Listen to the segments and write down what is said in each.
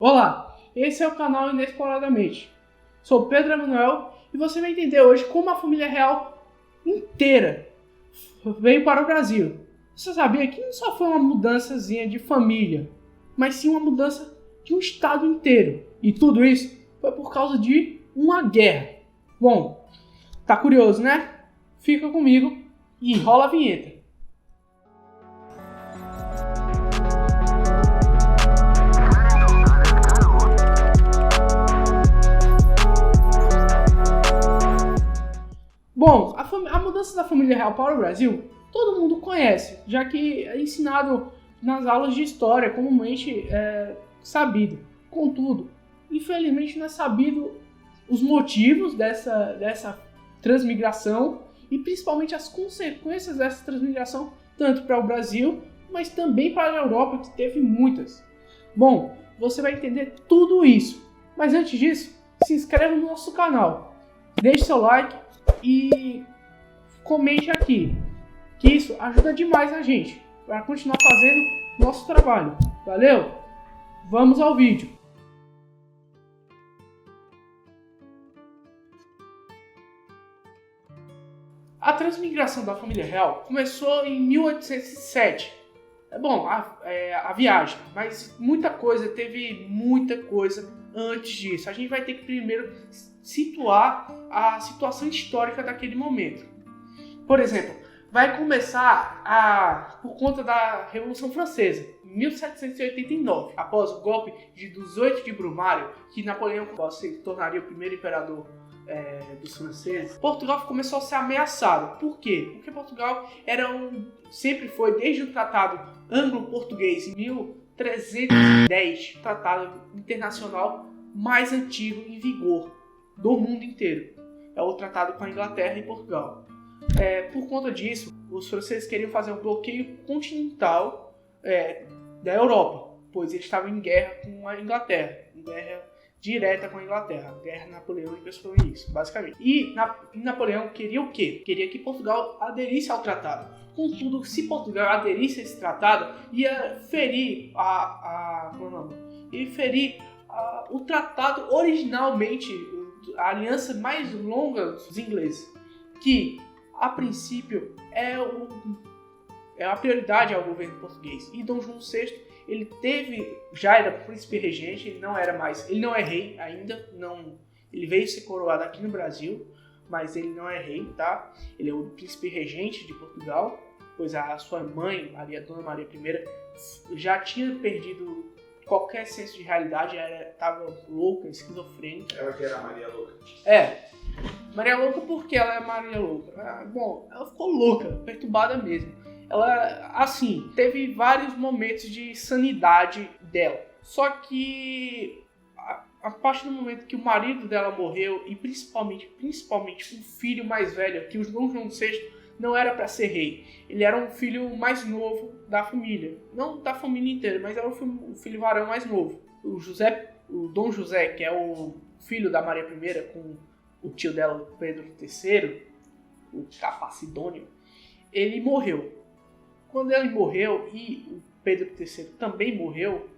Olá, esse é o canal Inexploradamente. Sou Pedro Emanuel e você vai entender hoje como a família real inteira veio para o Brasil. Você sabia que não só foi uma mudançazinha de família, mas sim uma mudança de um estado inteiro. E tudo isso foi por causa de uma guerra. Bom, tá curioso, né? Fica comigo e rola a vinheta. Bom, a mudança da família real para o Brasil, todo mundo conhece, já que é ensinado nas aulas de história, comumente sabido. Contudo, infelizmente não é sabido os motivos dessa transmigração e principalmente as consequências dessa transmigração, tanto para o Brasil, mas também para a Europa, que teve muitas. Bom, você vai entender tudo isso, mas antes disso, se inscreva no nosso canal, deixe seu like e comente aqui, que isso ajuda demais a gente para continuar fazendo nosso trabalho. Valeu? Vamos ao vídeo. A transmigração da família real começou em 1807. Bom, a viagem, mas teve muita coisa antes disso. A gente vai ter que primeiro situar a situação histórica daquele momento. Por exemplo, vai começar por conta da Revolução Francesa, em 1789, após o golpe de 18 de Brumário, que Napoleão se tornaria o primeiro imperador dos franceses. Portugal começou a ser ameaçado. Por quê? Porque Portugal sempre foi, desde o Tratado Anglo-Português em 1310, o tratado internacional mais antigo em vigor do mundo inteiro. É o tratado com a Inglaterra e Portugal. Por conta disso, os franceses queriam fazer um bloqueio continental da Europa, pois eles estavam em guerra com a Inglaterra, em guerra direta com a Inglaterra, guerra napoleônica sobre isso, basicamente. E Napoleão queria o quê? Queria que Portugal aderisse ao tratado. Contudo, se Portugal aderisse a esse tratado, ia ferir o tratado originalmente, a aliança mais longa dos ingleses, que a princípio é a prioridade ao governo português. E Dom João VI, ele já era príncipe regente, ele não é rei ainda, ele veio ser coroado aqui no Brasil, mas ele não é rei, tá? Ele é o príncipe regente de Portugal, pois a sua mãe, Dona Maria I, já tinha perdido qualquer senso de realidade, estava louca, esquizofrênica. Ela que era Maria Louca. Maria Louca porque ela é Maria Louca. Bom, ela ficou louca, perturbada mesmo. Ela, assim, teve vários momentos de sanidade dela. Só que a partir do momento que o marido dela morreu, e principalmente o filho mais velho, que o Dom João VI não era para ser rei. Ele era um filho mais novo da família. Não da família inteira, mas era o filho varão mais novo. O Dom José, que é o filho da Maria I, com o tio dela, o Pedro III, o Capacidônio, ele morreu. Quando ele morreu e o Pedro III também morreu,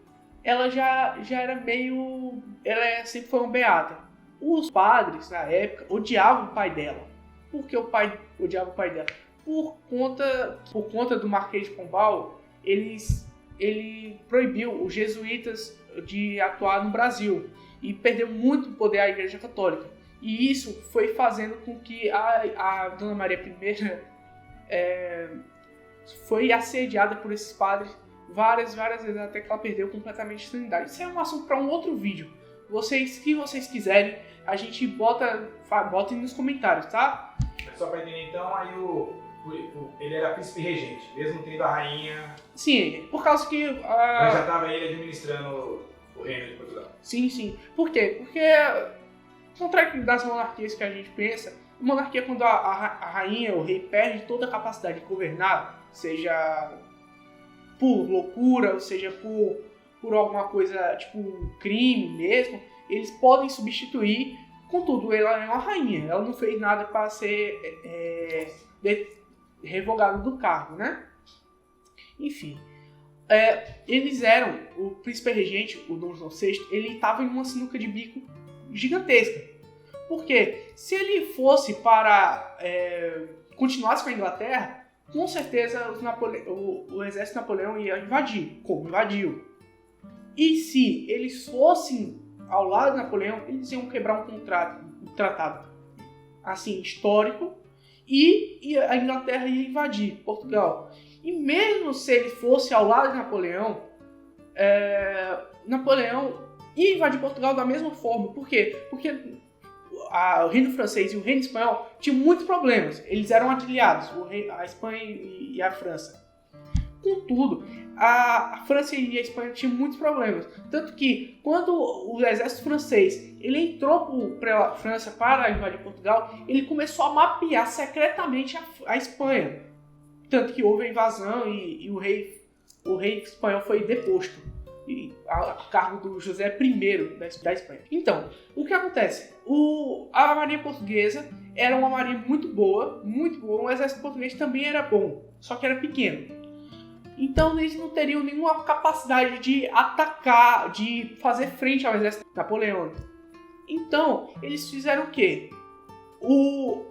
ela já era meio... Ela sempre foi uma beata. Os padres, na época, odiavam o pai dela. Por que o pai odiava o pai dela? Por conta do Marquês de Pombal, ele proibiu os jesuítas de atuar no Brasil e perdeu muito poder à Igreja Católica. E isso foi fazendo com que a Dona Maria I foi assediada por esses padres várias vezes, até que ela perdeu completamente a sanidade. Isso é um assunto para um outro vídeo. Se vocês quiserem, a gente bota nos comentários, tá? Só para entender então, aí ele era príncipe regente, mesmo tendo a rainha... Sim, por causa que... Mas já estava ele administrando o reino de Portugal. Sim. Por quê? Porque, ao contrário das monarquias que a gente pensa, a monarquia é quando a rainha, o rei, perde toda a capacidade de governar, seja por loucura, ou seja por alguma coisa, tipo um crime mesmo, eles podem substituir. Contudo, ela é uma rainha, ela não fez nada para ser revogada do cargo, né? Enfim, o príncipe regente, o Dom João VI, ele estava em uma sinuca de bico gigantesca. Porque se ele fosse continuasse com a Inglaterra, com certeza o exército de Napoleão ia invadir, como invadiu. E se eles fossem ao lado de Napoleão, eles iam quebrar um tratado assim, histórico, e a Inglaterra ia invadir Portugal. E mesmo se ele fosse ao lado de Napoleão, Napoleão ia invadir Portugal da mesma forma. Por quê? Porque o reino francês e o reino espanhol tinham muitos problemas. Eles eram afiliados, a Espanha e a França. Contudo, a França e a Espanha tinham muitos problemas. Tanto que, quando o exército francês ele entrou para a França para invadir Portugal, ele começou a mapear secretamente a Espanha. Tanto que houve a invasão e o rei espanhol foi deposto a cargo do José I da Espanha. Então, o que acontece? A marinha portuguesa era uma marinha muito boa, o exército português também era bom, só que era pequeno. Então eles não teriam nenhuma capacidade de atacar, de fazer frente ao exército napoleônico. Então, eles fizeram o quê? O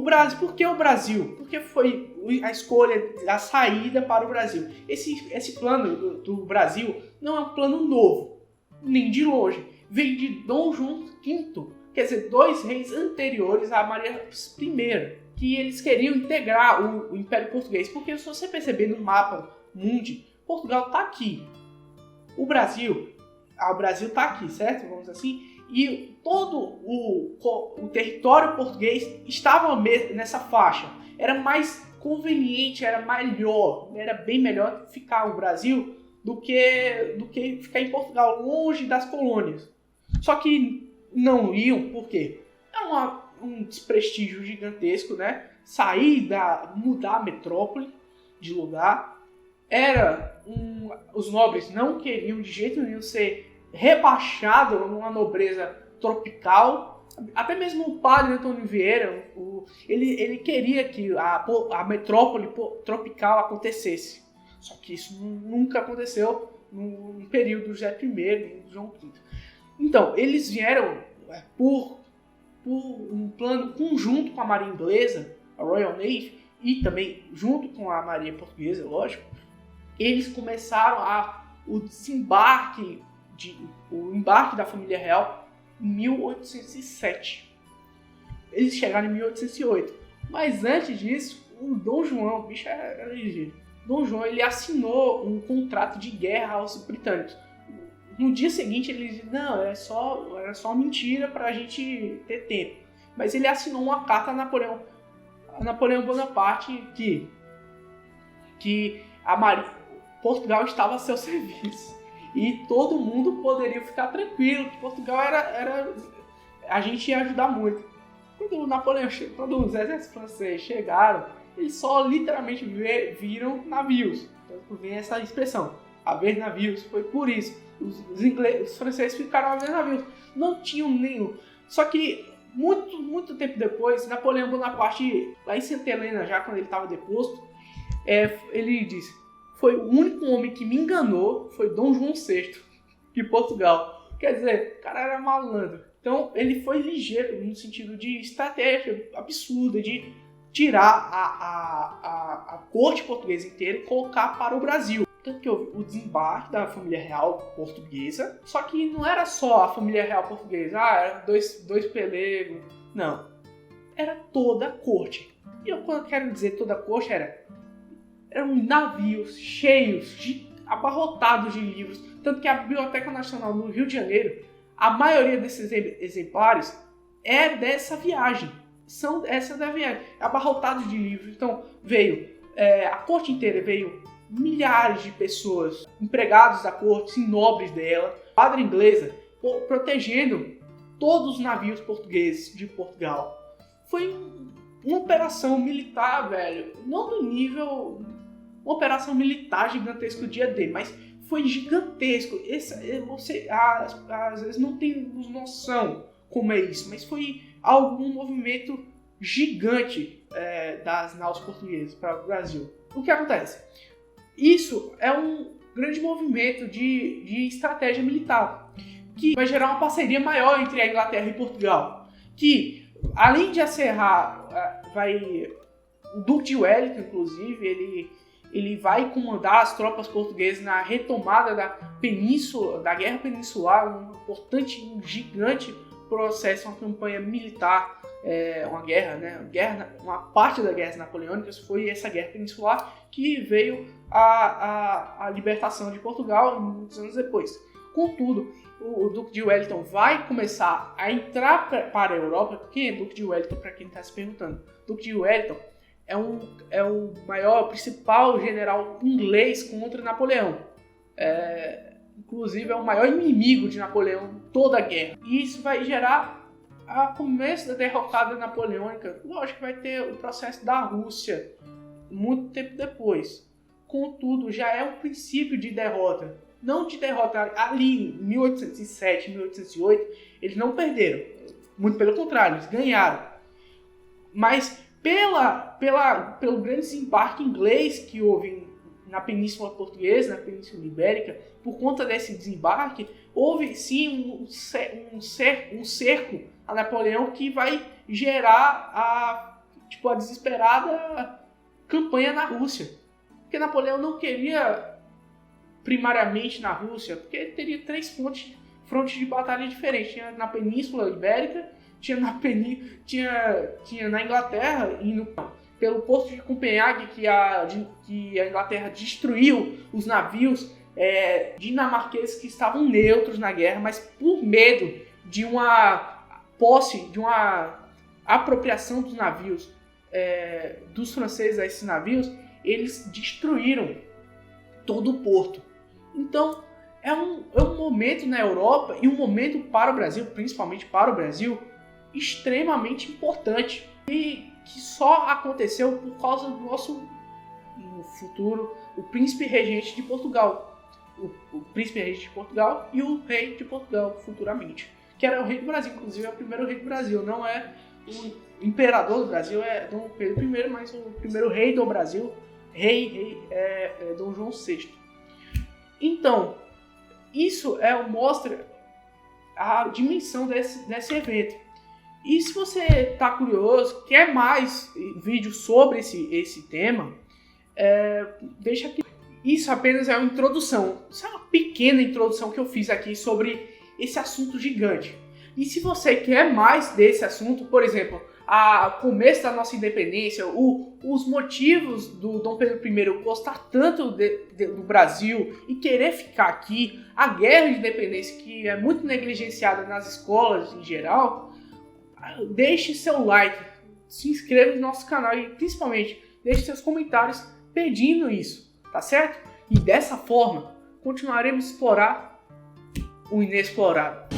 Brasil. Por que o Brasil? Porque foi a escolha da saída para o Brasil. Esse plano do Brasil não é um plano novo, nem de longe. Veio de Dom João V, quer dizer, 2 reis anteriores à Maria I, que eles queriam integrar o Império Português. Porque se você perceber no mapa mundi, Portugal está aqui. O Brasil está aqui, certo? Vamos dizer assim. E todo o território português estava nessa faixa. Era mais conveniente, era bem melhor ficar no Brasil do que ficar em Portugal, longe das colônias. Só que não iam, por quê? É um desprestígio gigantesco, né? Mudar a metrópole de lugar. Os nobres não queriam de jeito nenhum ser rebaixado numa nobreza tropical. Até mesmo o padre Antônio Vieira, ele queria que a metrópole tropical acontecesse. Só que isso nunca aconteceu no período do José I e do João V. Então, eles vieram por um plano conjunto com a marinha inglesa, a Royal Navy, e também junto com a marinha portuguesa, lógico. Eles começaram o embarque da família real em 1807. Eles chegaram em 1808. Mas antes disso, o Dom João, o bicho era ligeiro. Dom João, ele assinou um contrato de guerra aos britânicos. No dia seguinte, ele disse, não, era só mentira para a gente ter tempo. Mas ele assinou uma carta a Napoleão Bonaparte que Portugal estava a seu serviço. E todo mundo poderia ficar tranquilo, que Portugal a gente ia ajudar muito. Quando os exércitos franceses chegaram, eles só literalmente viram navios. Então vem essa expressão, a ver navios, foi por isso. Os franceses ficaram a ver navios, não tinham nenhum. Só que muito tempo depois, Napoleão Bonaparte, lá em Santa Helena, já quando ele estava deposto, ele disse: foi o único homem que me enganou, foi Dom João VI de Portugal. Quer dizer, o cara era malandro. Então ele foi ligeiro no sentido de estratégia absurda de tirar a corte portuguesa inteira e colocar para o Brasil. Tanto que houve o desembarque da família real portuguesa, só que não era só a família real portuguesa, eram dois pelegos, não. Era toda a corte. E quando eu quero dizer toda a corte, eram navios cheios, abarrotados de livros. Tanto que a Biblioteca Nacional no Rio de Janeiro, a maioria desses exemplares é dessa viagem. São essa da viagem, abarrotados de livros. Então a corte inteira veio milhares de pessoas, empregados da corte, nobres dela, padre inglesa, protegendo todos os navios portugueses de Portugal. Foi uma operação militar, velho, não do nível, uma operação militar gigantesca do dia D, mas foi gigantesco. Você às vezes não tem noção como é isso, mas foi um movimento gigante das naus portuguesas para o Brasil. O que acontece? Isso é um grande movimento de estratégia militar, que vai gerar uma parceria maior entre a Inglaterra e Portugal, que além de acerrar, o Duque de Wellington, inclusive, ele vai comandar as tropas portuguesas na retomada da Guerra Peninsular, um gigante processo, uma campanha militar, uma parte das guerras napoleônicas foi essa Guerra Peninsular que veio a libertação de Portugal muitos anos depois. Contudo, o Duque de Wellington vai começar a entrar para a Europa. Quem é Duque de Wellington, para quem está se perguntando? Duque de Wellington é o principal general inglês contra Napoleão. Inclusive, é o maior inimigo de Napoleão em toda a guerra. E isso vai gerar o começo da derrocada napoleônica. Lógico que vai ter o processo da Rússia muito tempo depois. Contudo, já é um princípio de derrota. Não de derrota ali em 1807, 1808, eles não perderam. Muito pelo contrário, eles ganharam. Mas pelo grande desembarque inglês que houve na Península Portuguesa, na Península Ibérica, por conta desse desembarque, houve sim um cerco a Napoleão que vai gerar a desesperada campanha na Rússia. Porque Napoleão não queria primariamente na Rússia, porque ele teria 3 frontes de batalha diferentes. Tinha na Península Ibérica, tinha na Inglaterra e pelo porto de Copenhague, que a Inglaterra destruiu os navios dinamarqueses que estavam neutros na guerra, mas por medo de uma apropriação dos navios dos franceses a esses navios, eles destruíram todo o porto. Então, é um momento na Europa e um momento para o Brasil, principalmente para o Brasil, extremamente importante e que só aconteceu por causa do nosso, no futuro, o príncipe regente de Portugal. O príncipe regente de Portugal e o rei de Portugal futuramente, que era o rei do Brasil, inclusive é o primeiro rei do Brasil, não é o imperador do Brasil, é Dom Pedro I, mas o primeiro rei do Brasil, é Dom João VI. Então, isso mostra a dimensão desse evento. E se você está curioso, quer mais vídeos sobre esse tema, deixa aqui. Isso apenas é uma introdução. Isso é uma pequena introdução que eu fiz aqui sobre esse assunto gigante. E se você quer mais desse assunto, por exemplo, o começo da nossa independência, os motivos do Dom Pedro I gostar tanto do Brasil e querer ficar aqui, a guerra de independência que é muito negligenciada nas escolas em geral, deixe seu like, se inscreva no nosso canal e principalmente deixe seus comentários pedindo isso, tá certo? E dessa forma continuaremos a explorar o inexplorado.